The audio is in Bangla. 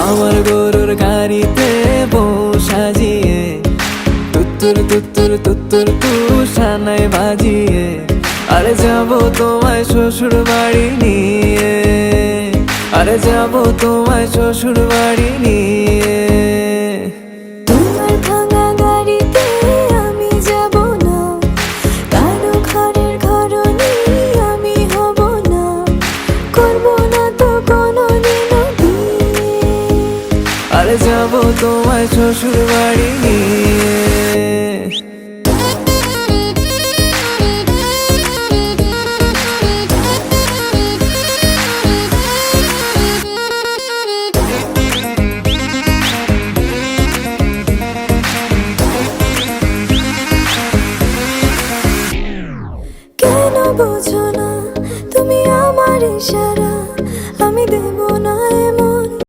আমার গরুর গাড়িতে বউ সাজিয়ে তুত্তুর তুত্তুর তুত্তুর তুষানায় বাজিয়ে আরে যাবো তোমায় শ্বশুর বাড়ি নিয়ে, আরে যাবো তোমায় শ্বশুর বাড়ি নিয়ে। তোমার ভাঙা গাড়িতে আমি যাব না, কারো ঘরের ঘরনি আমি হব না, করব না তো কোনোদিনও বিয়ে। আরে যাবো তোমায় শ্বশুর বাড়ি নিয়ে।